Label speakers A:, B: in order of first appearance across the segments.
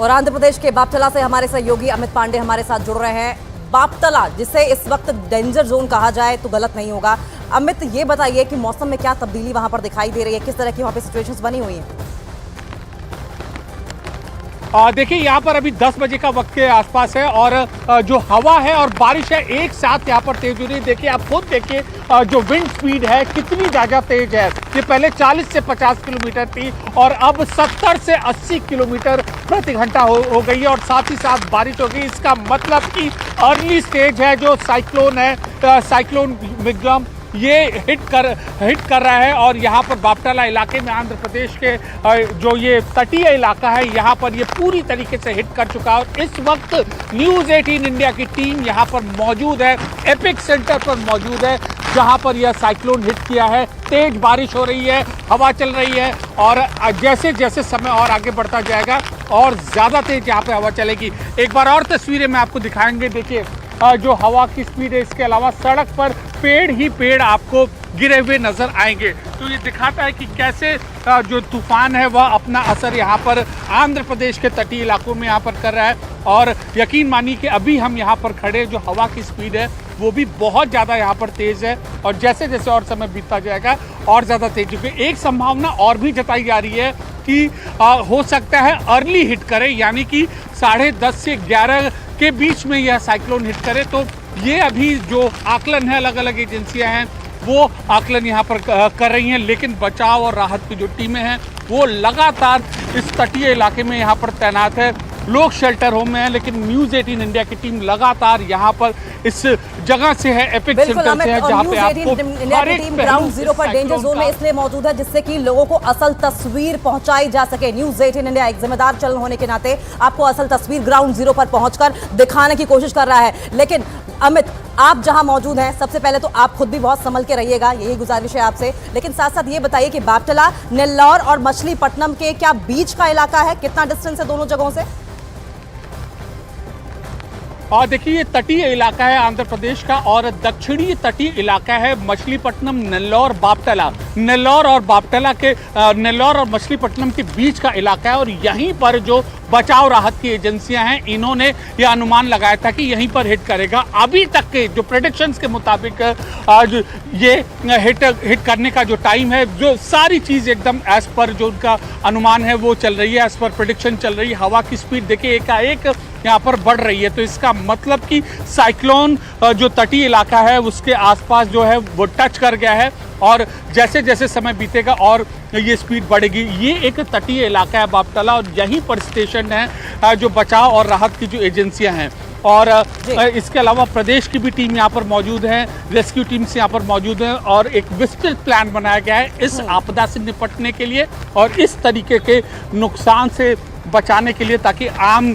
A: और आंध्र प्रदेश के बापतला से हमारे सहयोगी अमित पांडे हमारे साथ जुड़ रहे हैं। बापतला, जिसे इस वक्त डेंजर जोन कहा जाए तो गलत नहीं होगा। अमित, ये बताइए कि मौसम में क्या तब्दीली वहां पर दिखाई दे रही है, किस तरह की वहां पे सिचुएशंस बनी हुई हैं?
B: देखिए, यहाँ पर अभी 10 बजे का वक्त के आसपास है और जो हवा है और बारिश है एक साथ यहाँ पर तेज हो रही है। देखिए, आप खुद देखिए जो विंड स्पीड है कितनी ज़्यादा तेज है। ये पहले 40 से 50 किलोमीटर थी और अब 70 से 80 किलोमीटर प्रति घंटा हो गई है और साथ ही साथ बारिश हो गई। इसका मतलब कि अर्ली स्टेज है जो साइक्लोन है, साइक्लोन मिग्जम, ये हिट कर रहा है। और यहाँ पर बापतला इलाके में आंध्र प्रदेश के जो ये तटीय इलाका है यहाँ पर ये पूरी तरीके से हिट कर चुका है। और इस वक्त न्यूज़ 18 इंडिया की टीम यहाँ पर मौजूद है, एपिक सेंटर पर मौजूद है जहाँ पर यह साइक्लोन हिट किया है। तेज बारिश हो रही है, हवा चल रही है और जैसे जैसे समय और आगे बढ़ता जाएगा और ज़्यादा तेज यहाँ पे हवा चलेगी। एक बार और तस्वीरें मैं आपको दिखाएंगे। देखिए जो हवा की स्पीड है, इसके अलावा सड़क पर पेड़ ही पेड़ आपको गिरे हुए नजर आएंगे। तो ये दिखाता है कि कैसे जो तूफान है वह अपना असर यहाँ पर आंध्र प्रदेश के तटीय इलाकों में यहाँ पर कर रहा है। और यकीन मानिए कि अभी हम यहाँ पर खड़े, जो हवा की स्पीड है वो भी बहुत ज़्यादा यहाँ पर तेज़ है और जैसे जैसे और समय बीतता जाएगा और ज़्यादा तेज होगी। एक संभावना और भी जताई जा रही है कि हो सकता है अर्ली हिट करे, यानी कि 10:30 से 11 के बीच में यह साइक्लोन हिट करे। तो ये अभी जो आकलन है, अलग अलग एजेंसियां हैं वो आकलन यहाँ पर कर रही हैं, लेकिन बचाव और राहत की जो टीमें हैं वो लगातार इस तटीय इलाके में यहाँ पर तैनात है। लोग शेल्टर होम में हैं, लेकिन न्यूज़ 18 इंडिया की टीम लगातार यहाँ पर इस जगह से है, एपिक सेंटर से है, जहाँ पे आपको
A: इंडिया की टीम ग्राउंड जीरो पर डेंजर जोन में इसलिए मौजूद है जिससे कि लोगों को असल तस्वीर पहुंचाई जा सके। न्यूज़ 18 इंडिया एक जिम्मेदार चैनल होने के नाते आपको असल तस्वीर ग्राउंड जीरो पर पहुंचकर दिखाने की कोशिश कर रहा है। लेकिन अमित, आप जहां मौजूद हैं, सबसे पहले तो आप खुद भी बहुत संभल के रहिएगा, यही गुजारिश है आपसे। लेकिन साथ साथ ये बताइए कि बापतला, नेल्लौर और मछलीपट्टनम के क्या बीच का इलाका है, कितना डिस्टेंस है दोनों जगहों से?
B: और देखिए, ये तटीय इलाका है आंध्र प्रदेश का और दक्षिणी तटीय इलाका है मछलीपट्टनम, नेल्लौर, बापतला। नेल्लौर और बापतला के नेल्लौर और मछलीपट्टनम के बीच का इलाका है और यहीं पर जो बचाव राहत की एजेंसियां हैं इन्होंने ये अनुमान लगाया था कि यहीं पर हिट करेगा। अभी तक के जो प्रेडिक्शंस के मुताबिक आज ये हिट करने का जो टाइम है, जो सारी चीज़ एकदम एज पर जो उनका अनुमान है वो चल रही है, एज पर प्रेडिक्शन चल रही है। हवा की स्पीड देखिए एकाएक यहाँ पर बढ़ रही है, तो इसका मतलब कि साइक्लोन जो तटीय इलाका है उसके आसपास जो है वो टच कर गया है और जैसे जैसे समय बीतेगा और ये स्पीड बढ़ेगी। ये एक तटीय इलाका है बापतला और यहीं पर स्टेशन है जो बचाव और राहत की जो एजेंसियां हैं। और इसके अलावा प्रदेश की भी टीम यहाँ पर मौजूद है, रेस्क्यू टीम्स यहाँ पर मौजूद हैं और एक विस्तृत प्लान बनाया गया है इस आपदा से निपटने के लिए और इस तरीके के नुकसान से बचाने के लिए, ताकि आम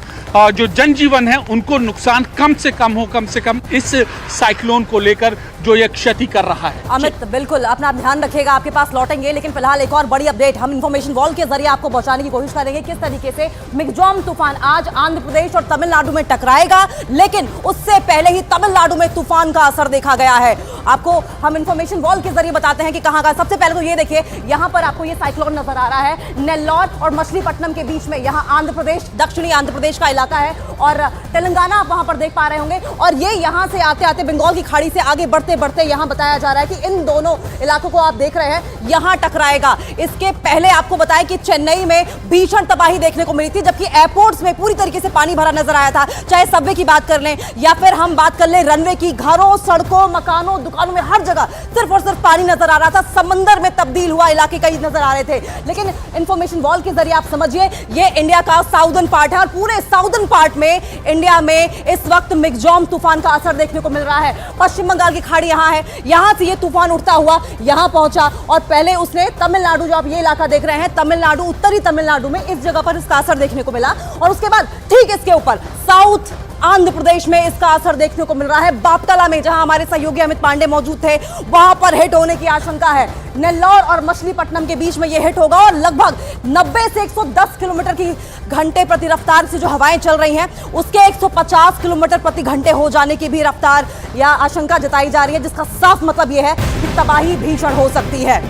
B: जो जनजीवन है उनको नुकसान कम से कम इस साइक्लोन को लेकर जो ये क्षति कर रहा है।
A: अमित, बिल्कुल अपना ध्यान रखिएगा, आपके पास लौटेंगे। लेकिन फिलहाल एक और बड़ी अपडेट हम इंफॉर्मेशन वॉल के जरिए आपको पहुंचाने की कोशिश करेंगे, किस तरीके से मिग्जॉम तूफान आज आंध्र प्रदेश और तमिलनाडु में टकराएगा, लेकिन उससे पहले ही तमिलनाडु में तूफान का असर देखा गया है। आपको हम इंफॉर्मेशन वॉल के जरिए बताते हैं कि कहां का। सबसे पहले तो ये देखिए, यहां पर आपको ये साइक्लोन नजर आ रहा है नेल्लौर और मछलीपट्टनम के बीच में। यहां आंध्र प्रदेश, दक्षिणी आंध्र प्रदेश का इलाका है और तेलंगाना आप वहां पर देख पा रहे होंगे। और ये यहां से आते आते बंगाल की खाड़ी से आगे बढ़ते बढ़ते यहां बताया जा रहा है कि इन दोनों इलाकों को आप देख रहे हैं, यहां टकराएगा। इसके पहले आपको बताया कि चेन्नई में भीषण तबाही देखने को मिली थी, जबकि एयरपोर्ट्स में पूरी तरीके से पानी भरा नजर आया था। चाहे सबवे की बात कर लें या फिर हम बात कर लें रनवे की, घरों, सड़कों, मकानों, दुकानों में हर जगह सिर्फ और सिर्फ पानी नजर आ रहा था। समंदर में तब्दील हुआ इलाके कई नजर आ रहे थे। लेकिन इंफॉर्मेशन वॉल के जरिए आप समझिए, ये इंडिया का साउदर्न पार्ट है और पूरे साउदर्न पार्ट में इंडिया में इस वक्त मिग्जॉम तूफान का असर देखने को मिल रहा है। पश्चिम बंगाल की खाड़ी यहां है, यहां से ये तूफान उठता हुआ यहां पहुंचा और पहले उसने तमिलनाडु, जो आप ये इलाका देख रहे हैं, तमिलनाडु, उत्तरी तमिलनाडु में इस जगह पर इसका असर देखने को मिला और उसके बाद ठीक इसके ऊपर साउथ आंध्र प्रदेश में इसका असर देखने को मिल रहा है। बापतला में, जहां हमारे सहयोगी अमित पांडे मौजूद थे, वहां पर हिट होने की आशंका है। नेल्लौर और मछलीपट्टनम के बीच में यह हिट होगा और लगभग 90 से 110 किलोमीटर की घंटे प्रति रफ्तार से जो हवाएं चल रही हैं, उसके 150 किलोमीटर प्रति घंटे हो जाने की भी रफ्तार या आशंका जताई जा रही है, जिसका साफ मतलब यह है कि तबाही भीषण हो सकती है।